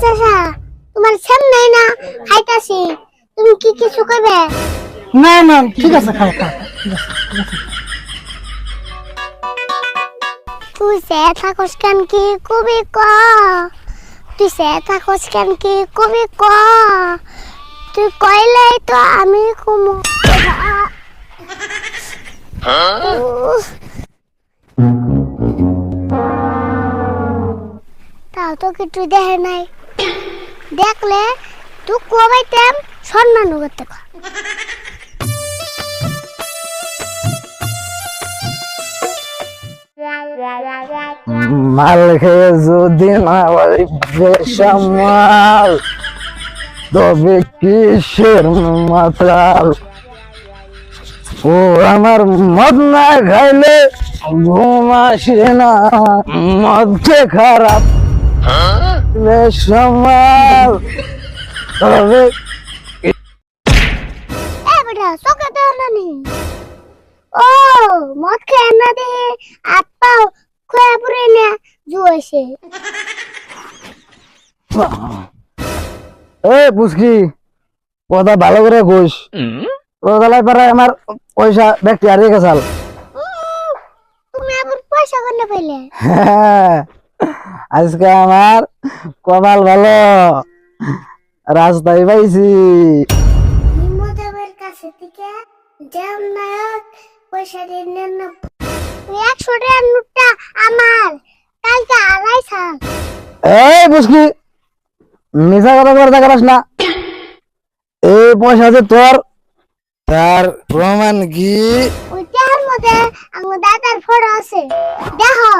চাচা তোমার সামনে না খাইতাছি, তুমি কি কিছু কইবে? না না ঠিক আছে, খাও খাও, ঠিক আছে ঠিক আছে। তুই সে থাকস কেন কি কবি ক, তুই সে থাকস কেন কি কবি ক, তুই কইলেই তো আমি কুমু। তাও তো কিছু দেখে নাই, দেখলে তুই কবাইতাম সম্মান করতে। মাল খেয়ে যদি না বলি বেসামাল, তবে কিসের মাতাল? ও আমার মদ না খাইলে ঘুম আসে না, মদকে খারাপ বেসামাল, তবে চোখে দেও না নি। ও মদ খেয়ে না দে হাত পাও খোয়া পুরে না জুয়েছে। এ বুঝকি কথা ভালো করে ঘুষ রোজালাই পারে আমার পয়সা ব্যক্তি হারিয়ে গেছাল। তুমি আবার পয়সা কোনে পাইলে? আজকে আমার কপাল ভালো, রাস্তায় পাইছি। নিমদেবের কাছে থেকে জাম নায়ক পয়সা দিয়ে নেন না। 100 টাকার নোটটা আমার, কালকে 250। এই বুঝকি মিছা কথা করে দেখাস না, এই পয়সা যে তোর, তার প্রমাণ কি? ওই টাকার মধ্যে আমার দাদার ফটো আছে, দেখো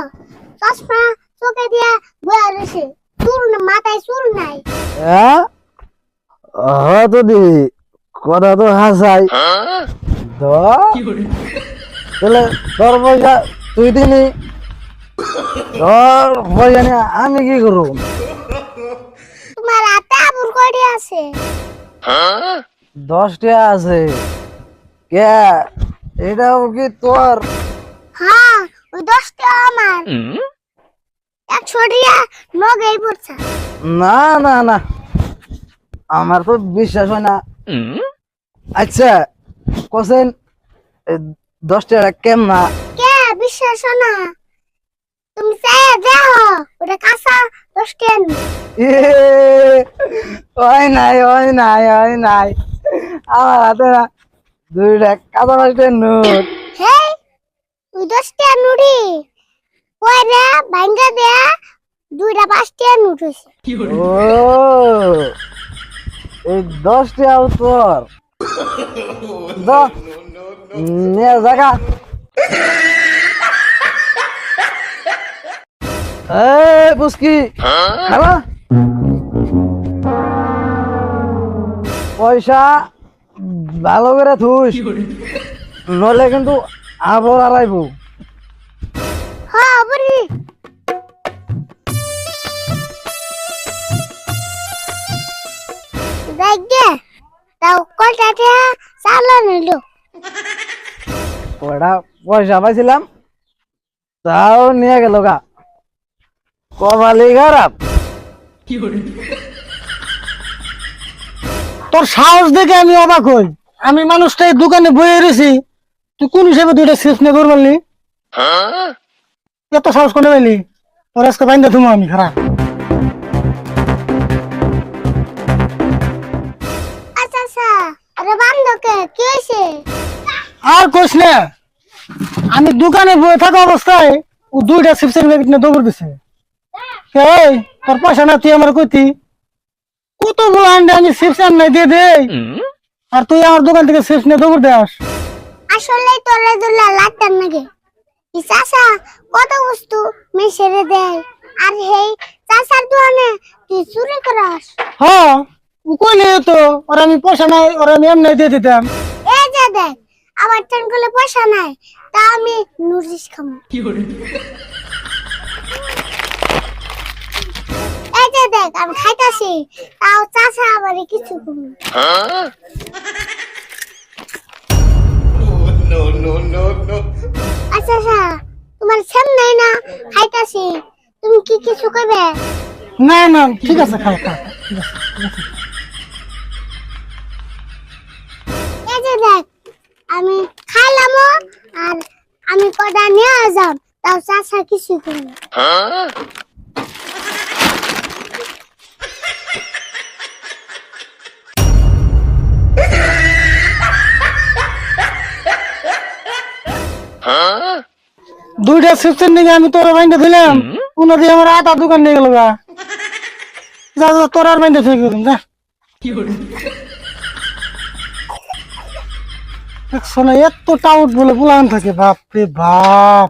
চশমা চোখে দিয়া বয়া রয়েছে, চুল মাথায় চুল নাই। হ্যাঁ তো দি কথা তো হাসাই তো, তাহলে তোর পয়সা তুই দিনি, তোর পয়সা নিয়ে আমি কি করব? তোমার হাতে আবুর কয়টি আছে? 10 টাকা আছে। কে এটাও কি তোর? হ্যাঁ ওই 10 টাকা আমার, 100 টাকা নগেই পড়ছে। না না না, আমার তো বিশ্বাস হয় না। আচ্ছা কোসেন 10 টাকা কেমনা? কে বিশ্বাস না? তুমি চাই দেখো ওটা কাঁচা 10 টাকা। ওই নাই ওই নাই ওই নাই, আমার হাতে না 2 টাকা কাঁচা 5 টাকার নোট। হে ওই 10 টাকা নুড়ি কয়রা ভাঙ্গা দেয়া 2টা 5 টাকা নোট হইছে। ও এই 10 টাকাও তোর? নিয়ে জায়গা বুঝকি খালা পয়সা ভালো করে থুস, নলে কিন্তু আবর আলাইব। হ্যাঁ বলি দেখে তাও কয়টা টাকা চালা নিল। ওটা পয়সা পাইছিলাম তাও নিয়ে গেল গা, কপালি খারাপ। তোর সাহস দেখে আমি অবাক হই, আমি মানুষটা এই দোকানে বয়ে রয়েছি, তুই কোন হিসেবে 2টা চিপস নিয়ে দৌড় মারলি? এত সাহস করে পাইলি? তোর আজকে বাইন্দা থুমো আমি খারাপ। আচ্ছা আচ্ছা আরে বান্ধবকে কি হয়েছে? আর কোস না, আমি দোকানে বয়ে থাকা অবস্থায় ও 2টা চিপসের প্যাকেট নিয়ে দৌড় দিছে। এই তোর পয়সা না, তুই আমার কইতি কতগুলো আন্ডা আমি চিপস আন নাই দিয়ে দে, আর তুই আমার দোকান থেকে চিপস নিয়ে দৌড় দেস। আসলে তোরে দুলা লাগতাম নাকি? এই চাচা কত বস্তু মেশারে দেয়, আর হেই চাচার দোকানে তুই চুরি করাস। হ্যাঁ ও কইলে তো, আর আমি পয়সা নাই, আর আমি এমনি দিয়ে দিতাম। এই যে দেখ আমার টান করলে পয়সা নাই, তা আমি নুরিস খামো। এই যে দেখ আমি খাইতাছি, তাও চাচা আবার কিছু কম। আচ্ছা আচ্ছা তোমার সামনে না খাইতাছি, তুমি কি কিছু কইবে? না না ঠিক আছে, খাও খাও, ঠিক আছে ঠিক আছে। এই যে দেখ, আমি খাইলামও আর আমি কটা নিয়ে যাম, তাও চাচা কিছু করবে না। দুইটা চিপসের নিয়ে আমি তোর বাইন্ডে দিলাম, উনা দিয়ে আমার আটা দোকান নিয়ে গেল গা। যা যা তোর আর বাইন্ডে ফেলে দিন যা। শোনা এত টাউট বলে বুলান থাকে, বাপ রে বাপ।